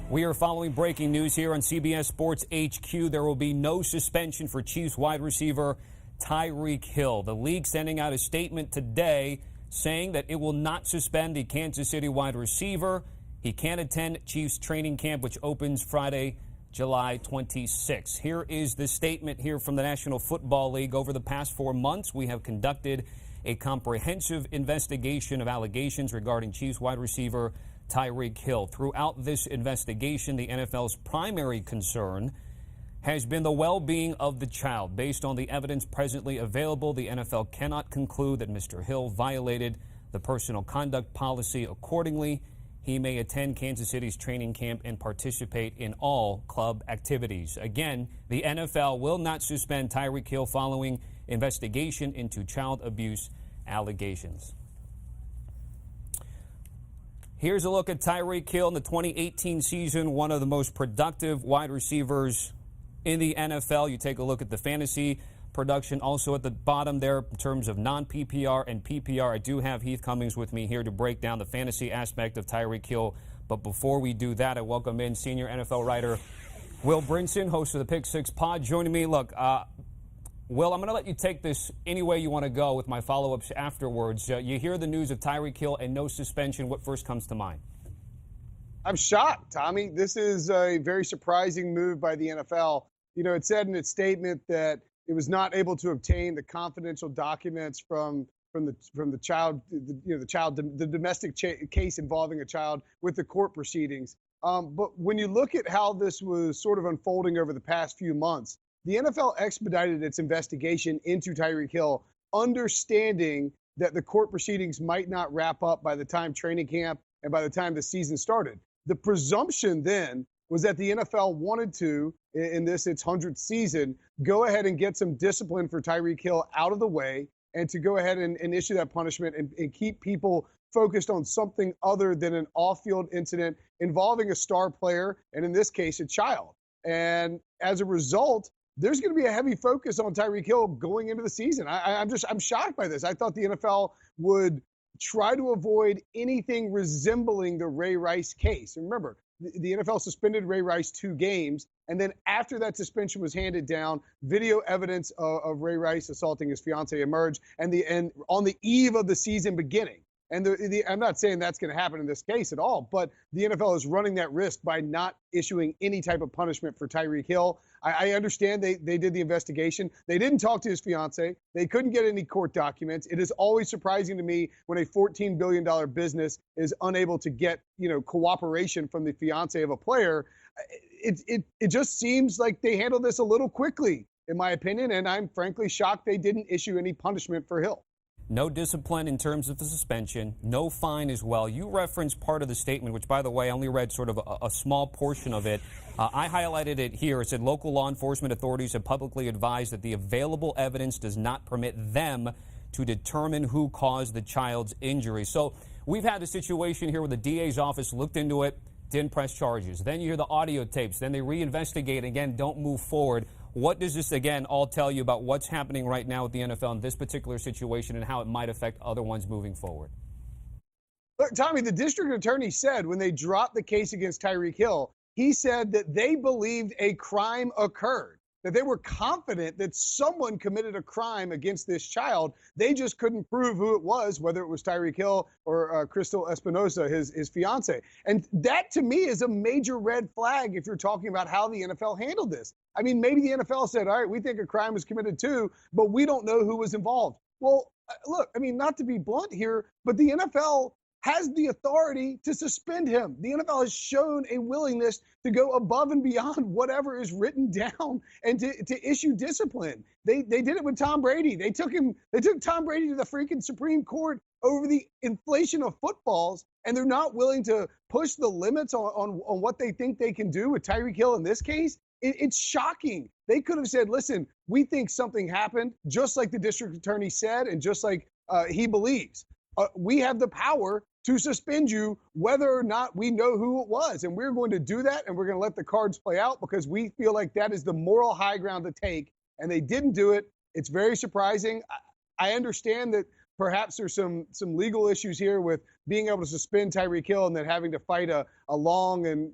We are following breaking news here on CBS Sports HQ. There will be no suspension for Chiefs wide receiver Tyreek Hill. The league sending out a statement today saying that it will not suspend the Kansas City wide receiver. He can attend Chiefs training camp, which opens Friday, July 26. Here is the statement here from the National Football League. Over the past 4 months, we have conducted a comprehensive investigation of allegations regarding Chiefs wide receiver Tyreek Hill. Throughout this investigation, the NFL's primary concern has been the well-being of the child. Based on the evidence presently available, the NFL cannot conclude that Mr. Hill violated the personal conduct policy. Accordingly, he may attend Kansas City's training camp and participate in all club activities. Again, the NFL will not suspend Tyreek Hill following investigation into child abuse allegations. Here's a look at Tyreek Hill in the 2018 season, one of the most productive wide receivers in the NFL. You take a look at the fantasy production also at the bottom there in terms of non-PPR and PPR. I do have Heath Cummings with me here to break down the fantasy aspect of Tyreek Hill. But before we do that, I welcome in senior NFL writer Will Brinson, host of the Pick Six Pod, joining me. Look, Will, I'm going to let you take this any way you want to go with my follow-ups afterwards. You hear the news of Tyreek Hill and no suspension. What first comes to mind? I'm shocked, Tommy. This is a very surprising move by the NFL. You know, it said in its statement that it was not able to obtain the confidential documents from the child, the domestic case involving a child with the court proceedings. But when you look at how this was sort of unfolding over the past few months, the NFL expedited its investigation into Tyreek Hill, understanding that the court proceedings might not wrap up by the time training camp and by the time the season started. The presumption then was that the NFL wanted to, in its 100th season, go ahead and get some discipline for Tyreek Hill out of the way and to go ahead and issue that punishment and keep people focused on something other than an off-field incident involving a star player, and in this case, a child. And as a result, there's going to be a heavy focus on Tyreek Hill going into the season. I'm shocked by this. I thought the NFL would try to avoid anything resembling the Ray Rice case. And remember, the NFL suspended Ray Rice 2 games, and then after that suspension was handed down, video evidence of Ray Rice assaulting his fiancee emerged, and on the eve of the season beginning. And I'm not saying that's going to happen in this case at all, but the NFL is running that risk by not issuing any type of punishment for Tyreek Hill. I understand they did the investigation. They didn't talk to his fiance. They couldn't get any court documents. It is always surprising to me when a $14 billion business is unable to get, cooperation from the fiance of a player. It just seems like they handled this a little quickly, in my opinion, and I'm frankly shocked they didn't issue any punishment for Hill. No discipline in terms of the suspension, no fine as well. You referenced part of the statement, which, by the way, I only read sort of a small portion of it. I highlighted it here. It said local law enforcement authorities have publicly advised that the available evidence does not permit them to determine who caused the child's injury. So we've had a situation here where the DA's office looked into it, didn't press charges. Then you hear the audio tapes. Then they reinvestigate, again, don't move forward. What does this, again, all tell you about what's happening right now with the NFL in this particular situation and how it might affect other ones moving forward? Look, Tommy, the district attorney said when they dropped the case against Tyreek Hill, he said that they believed a crime occurred, that they were confident that someone committed a crime against this child. They just couldn't prove who it was, whether it was Tyreek Hill or Crystal Espinal, his fiance. And that, to me, is a major red flag if you're talking about how the NFL handled this. I mean, maybe the NFL said, all right, we think a crime was committed too, but we don't know who was involved. Well, look, I mean, not to be blunt here, but the NFL has the authority to suspend him. The NFL has shown a willingness to go above and beyond whatever is written down and to issue discipline. They did it with Tom Brady. They took Tom Brady to the freaking Supreme Court over the inflation of footballs, and they're not willing to push the limits on what they think they can do with Tyreek Hill in this case. It's shocking. They could have said, listen, we think something happened, just like the district attorney said, and just like he believes. We have the power to suspend you whether or not we know who it was. And we're going to do that, and we're going to let the cards play out because we feel like that is the moral high ground to take. And they didn't do it. It's very surprising. I understand that perhaps there's some legal issues here with being able to suspend Tyreek Hill and then having to fight a long and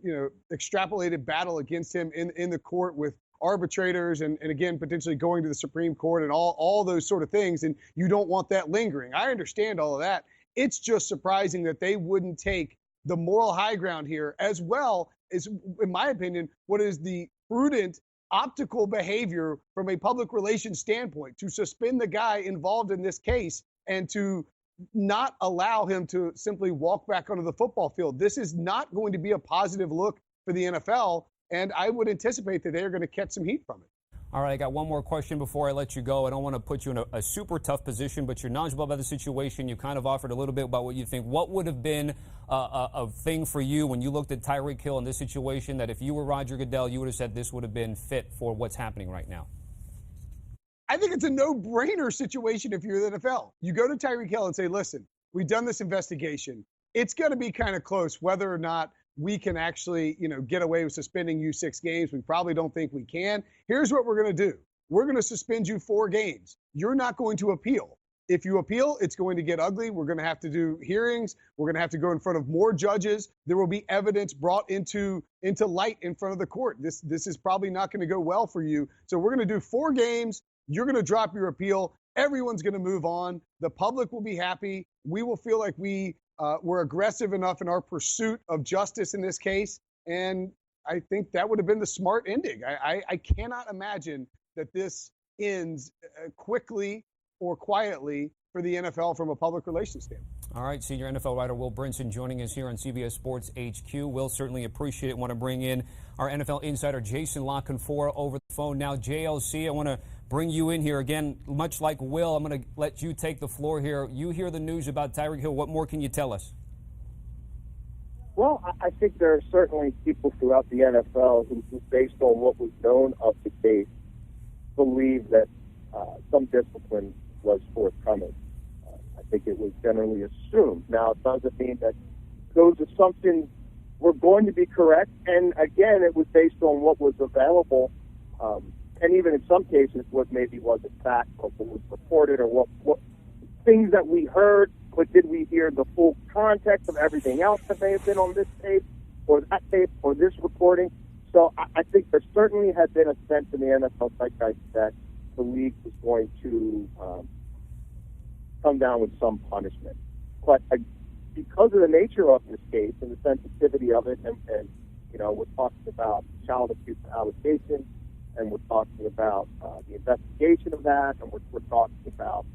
extrapolated battle against him in the court with arbitrators and again potentially going to the Supreme Court and all those sort of things, and you don't want that lingering. I understand all of that. It's just surprising that they wouldn't take the moral high ground here, as well as, in my opinion, what is the prudent optical behavior from a public relations standpoint, to suspend the guy involved in this case and to not allow him to simply walk back onto the football field. This is not going to be a positive look for the NFL, and I would anticipate that they're going to catch some heat from it. All right, I got one more question before I let you go. I don't want to put you in a super tough position, but you're knowledgeable about the situation. You kind of offered a little bit about what you think. What would have been a thing for you when you looked at Tyreek Hill in this situation that if you were Roger Goodell, you would have said this would have been fit for what's happening right now? I think it's a no-brainer situation if you're the NFL. You go to Tyreek Hill and say, listen, we've done this investigation. It's going to be kind of close whether or not we can actually, get away with suspending you 6 games. We probably don't think we can. Here's what we're going to do. We're going to suspend you 4 games. You're not going to appeal. If you appeal, it's going to get ugly. We're going to have to do hearings. We're going to have to go in front of more judges. There will be evidence brought into light in front of the court. This is probably not going to go well for you. So we're going to do 4 games. You're going to drop your appeal. Everyone's going to move on. The public will be happy. We will feel like we're aggressive enough in our pursuit of justice in this case. And I think that would have been the smart ending. I cannot imagine that this ends quickly or quietly for the NFL from a public relations standpoint. All right, senior NFL writer Will Brinson joining us here on CBS Sports HQ. Will, certainly appreciate it. Want to bring in our NFL insider Jason La Canfora over the phone now. JLC, I want to bring you in here again. Much like Will, I'm going to let you take the floor here. You hear the news about Tyreek Hill. What more can you tell us? Well, I think there are certainly people throughout the NFL who, based on what was known of the case, believe that some discipline was forthcoming. I think it was generally assumed. Now, it doesn't mean that those assumptions were going to be correct. And again, it was based on what was available, and even in some cases, what maybe wasn't fact, or what was reported, or what things that we heard. But did we hear the full context of everything else that may have been on this tape, or that tape, or this recording? So I think there certainly had been a sense in the NFL zeitgeist that the league was going to come down with some punishment. But because of the nature of this case and the sensitivity of it, and we're talking about child abuse allegations, and we're talking about the investigation of that, and we're talking about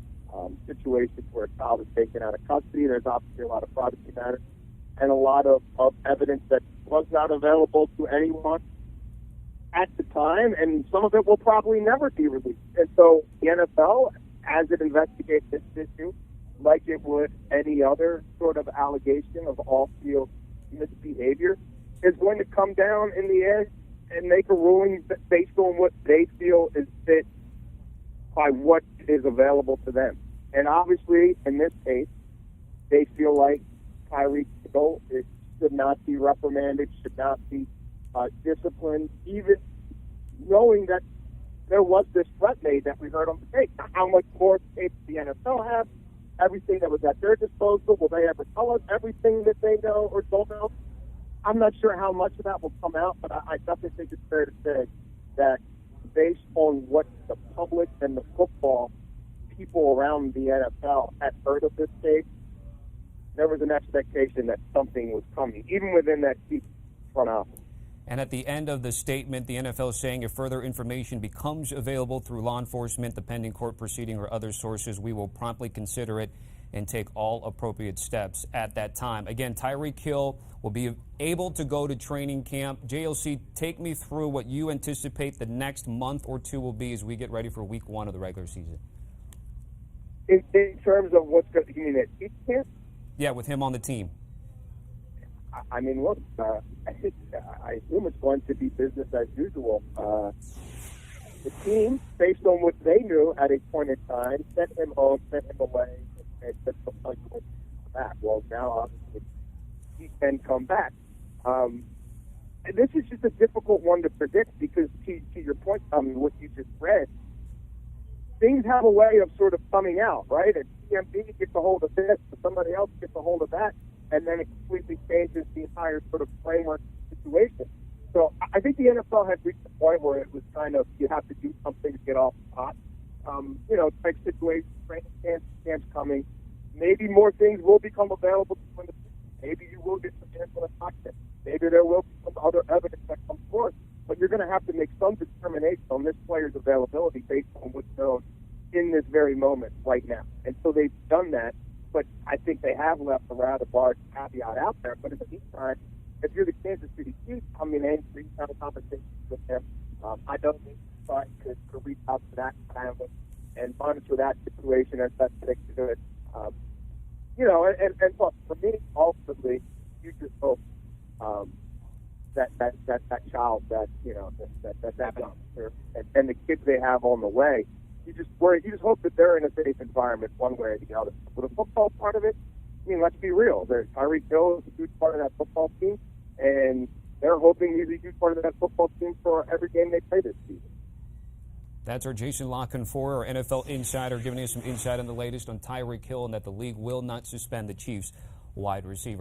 situations where a child is taken out of custody. There's obviously a lot of privacy matters and a lot of evidence that was not available to anyone at the time, and some of it will probably never be released. And so the NFL, as it investigates this issue, like it would any other sort of allegation of off-field misbehavior, is going to come down in the end and make a ruling based on what they feel is fit by what is available to them. And obviously, in this case, they feel like Tyreek Hill should not be reprimanded, should not be disciplined, even knowing that there was this threat made that we heard on the tape. How much more tape does the NFL have? Everything that was at their disposal, will they ever tell us everything that they know or don't know? I'm not sure how much of that will come out, but I definitely think it's fair to say that based on what the public and the football people around the NFL had heard of this case, there was an expectation that something was coming, even within that chief front office. And at the end of the statement, the NFL is saying if further information becomes available through law enforcement, the pending court proceeding, or other sources, we will promptly consider it and take all appropriate steps at that time. Again, Tyreek Hill will be able to go to training camp. JLC, take me through what you anticipate the next month or two will be as we get ready for week 1 of the regular season. In terms of what's going to be in at teach camp? Yeah, with him on the team. I mean, look, I assume it's going to be business as usual. The team, based on what they knew at a point in time, sent him home, sent him away, and said something like back. Well, now obviously he can come back. And this is just a difficult one to predict because, to your point, what you just read, things have a way of sort of coming out, right? DMV gets a hold of this, or somebody else gets a hold of that, and then it completely changes the entire sort of framework situation. So I think the NFL had reached a point where it was kind of, you have to do something to get off the pot. Type situation, training camps coming. Maybe more things will become available to you in the future. Maybe you will get some hands-on content. Maybe there will be some other evidence that comes forth. But you're going to have to make some determination on this player's availability based on what's known in this very moment right now. And so they've done that, but I think they have left a rather large caveat out there. But in the meantime, if you're the Kansas City Chiefs, I mean, you have a conversation with them. I don't think it's fine to reach out to that family and monitor that situation as best they can do it. And look, for me, ultimately, you just hope that child, that youngster, and the kids they have on the way, you just hope that they're in a safe environment one way or the other. With the football part of it, I mean, let's be real. Tyreek Hill is a huge part of that football team, and they're hoping he's a huge part of that football team for every game they play this season. That's our Jason La Canfora, our NFL insider, giving us some insight on the latest on Tyreek Hill and that the league will not suspend the Chiefs wide receiver.